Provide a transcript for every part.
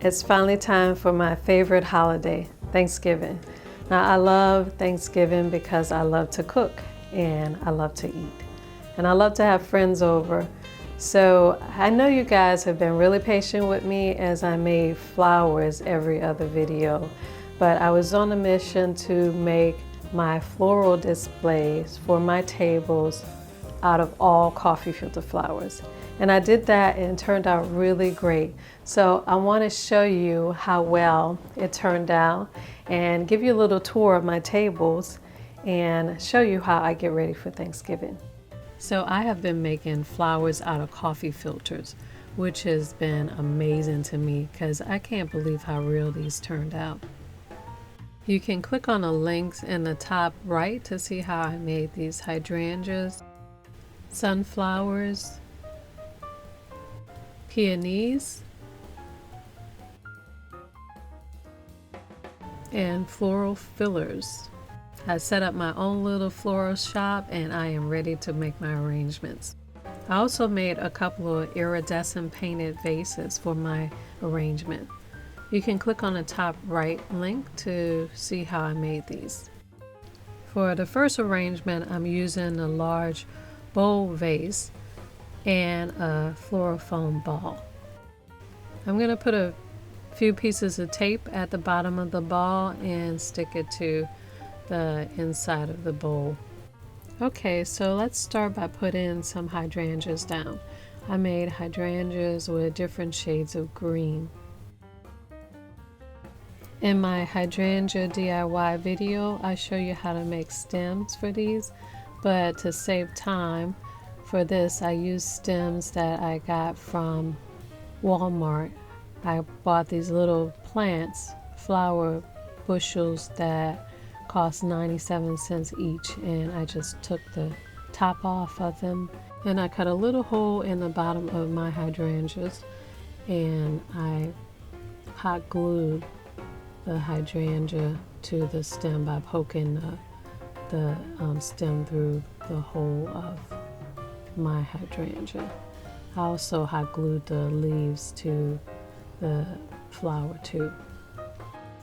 It's finally time for my favorite holiday, Thanksgiving. Now, I love Thanksgiving because I love to cook and I love to eat. And I love to have friends over. So I know you guys have been really patient with me as I made flowers every other video. But I was on a mission to make my floral displays for my tables out of all coffee filter flowers. And I did that and it turned out really great. So I want to show you how well it turned out and give you a little tour of my tables and show you how I get ready for Thanksgiving. So I have been making flowers out of coffee filters, which has been amazing to me because I can't believe how real these turned out. You can click on the links in the top right to see how I made these hydrangeas, sunflowers, peonies, and floral fillers. I set up my own little floral shop and I am ready to make my arrangements. I also made a couple of iridescent painted vases for my arrangement. You can click on the top right link to see how I made these. For the first arrangement, I'm using a large bowl vase and a floral foam ball. I'm going to put a few pieces of tape at the bottom of the ball and stick it to the inside of the bowl. Okay, so let's start by putting some hydrangeas down. I made hydrangeas with different shades of green. In my hydrangea DIY video, I show you how to make stems for these, but to save time for this, I used stems that I got from Walmart. I bought these little plants, flower bushels that cost 97 cents each, and I just took the top off of them and I cut a little hole in the bottom of my hydrangeas and I hot glued the hydrangea to the stem by poking the stem through the hole of my hydrangea. I also hot glued the leaves to the flower too.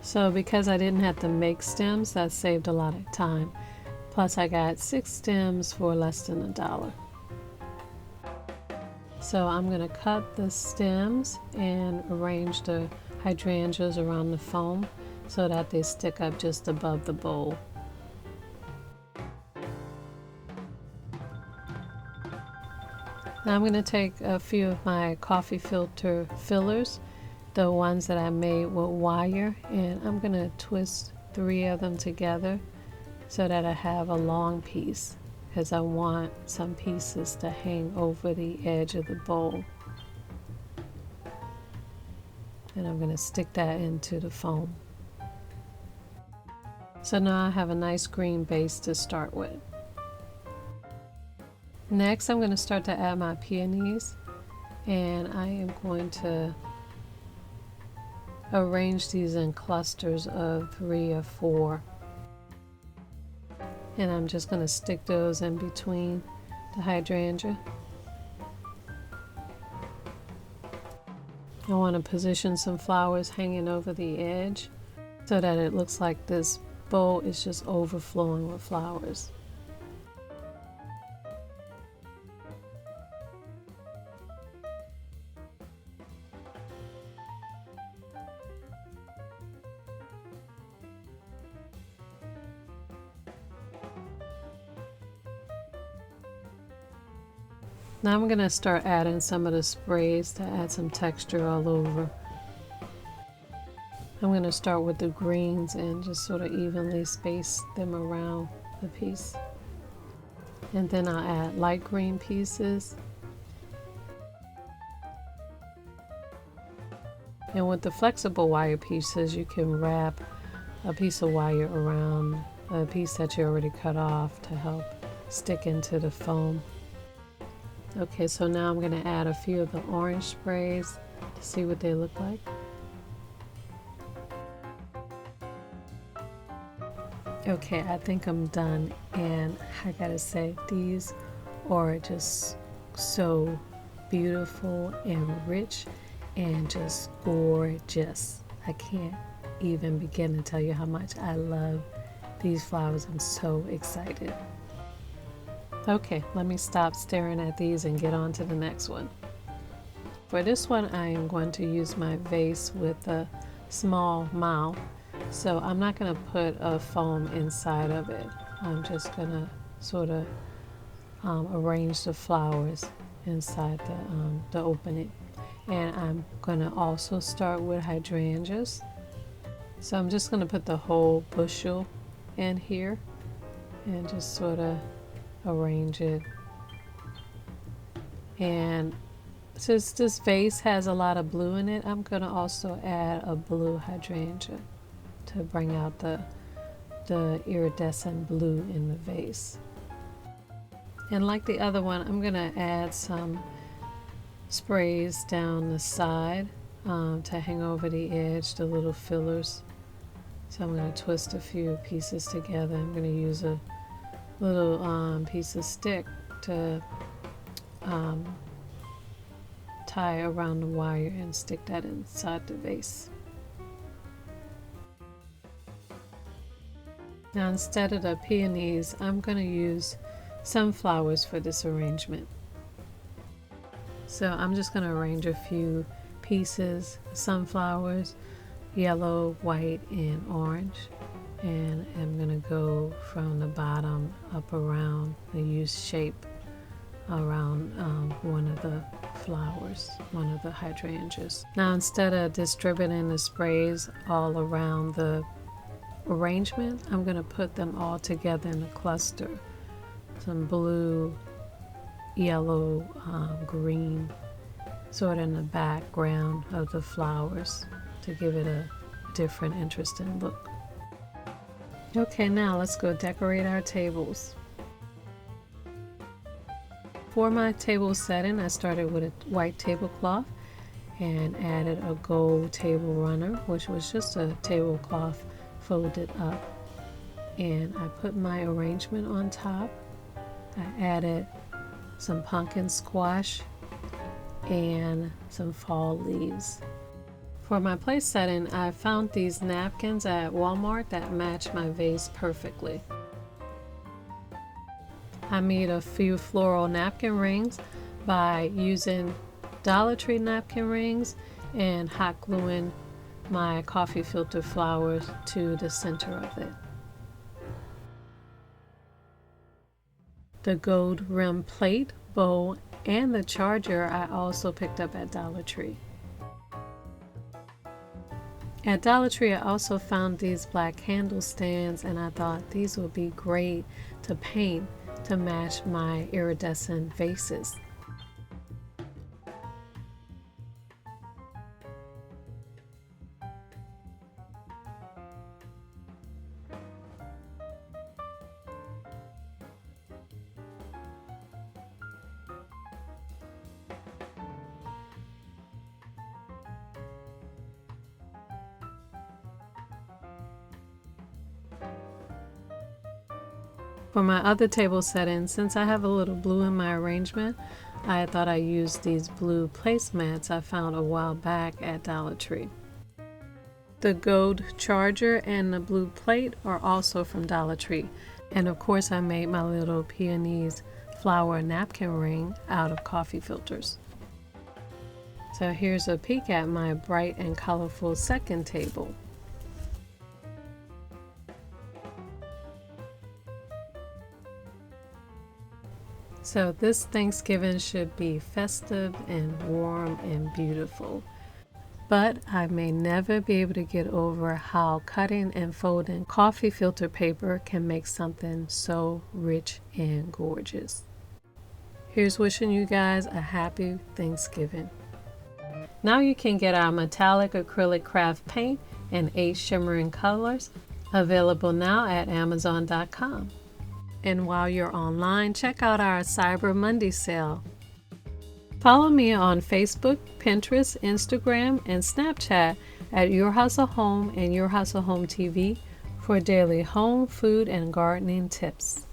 So because I didn't have to make stems, that saved a lot of time. Plus I got 6 stems for less than $1. So I'm going to cut the stems and arrange the hydrangeas around the foam so that they stick up just above the bowl. Now I'm going to take a few of my coffee filter fillers, the ones that I made with wire, and I'm going to twist 3 of them together so that I have a long piece because I want some pieces to hang over the edge of the bowl. And I'm going to stick that into the foam. So now I have a nice green base to start with. Next, I'm going to start to add my peonies, and I am going to arrange these in clusters of 3 or 4. And I'm just going to stick those in between the hydrangea. I want to position some flowers hanging over the edge so that it looks like this bowl is just overflowing with flowers. Now I'm going to start adding some of the sprays to add some texture all over. I'm going to start with the greens and just sort of evenly space them around the piece. And then I'll add light green pieces. And with the flexible wire pieces, you can wrap a piece of wire around a piece that you already cut off to help stick into the foam. Okay, so now I'm going to add a few of the orange sprays to see what they look like. Okay, I think I'm done, and I gotta say, these are just so beautiful and rich and just gorgeous. I can't even begin to tell you how much I love these flowers. I'm so excited. Okay, let me stop staring at these and get on to the next one. For this one, I am going to use my vase with a small mouth. So I'm not going to put a foam inside of it. I'm just going to sort of arrange the flowers inside the opening. And I'm going to also start with hydrangeas. So I'm just going to put the whole bushel in here and just sort of arrange it. And since this vase has a lot of blue in it, I'm going to also add a blue hydrangea to bring out the iridescent blue in the vase. And like the other one, I'm going to add some sprays down the side to hang over the edge, the little fillers. So I'm going to twist a few pieces together. I'm going to use a little piece of stick to tie around the wire and stick that inside the vase. Now instead of the peonies, I'm going to use sunflowers for this arrangement. So I'm just going to arrange a few pieces, sunflowers, yellow, white, and orange. And I'm going to go from the bottom up around the U shape around one of the flowers, one of the hydrangeas. Now instead of distributing the sprays all around the arrangement, I'm going to put them all together in a cluster. Some blue, yellow, green, sort of in the background of the flowers to give it a different, interesting look. Okay, now let's go decorate our tables. For my table setting, I started with a white tablecloth and added a gold table runner, which was just a tablecloth folded up. And I put my arrangement on top. I added some pumpkin squash and some fall leaves. For my place setting, I found these napkins at Walmart that match my vase perfectly. I made a few floral napkin rings by using Dollar Tree napkin rings and hot gluing my coffee filter flowers to the center of it. The gold rim plate, bowl, and the charger I also picked up at Dollar Tree. At Dollar Tree, I also found these black candle stands, and I thought these would be great to paint to match my iridescent vases. For my other table setting, since I have a little blue in my arrangement, I thought I'd use these blue placemats I found a while back at Dollar Tree. The gold charger and the blue plate are also from Dollar Tree. And of course I made my little peonies flower napkin ring out of coffee filters. So here's a peek at my bright and colorful second table. So this Thanksgiving should be festive and warm and beautiful. But I may never be able to get over how cutting and folding coffee filter paper can make something so rich and gorgeous. Here's wishing you guys a happy Thanksgiving. Now you can get our metallic acrylic craft paint in 8 shimmering colors, available now at Amazon.com. And while you're online, check out our Cyber Monday sale. Follow me on Facebook, Pinterest, Instagram, and Snapchat at Your Hustle Home and Your Hustle Home TV for daily home, food, and gardening tips.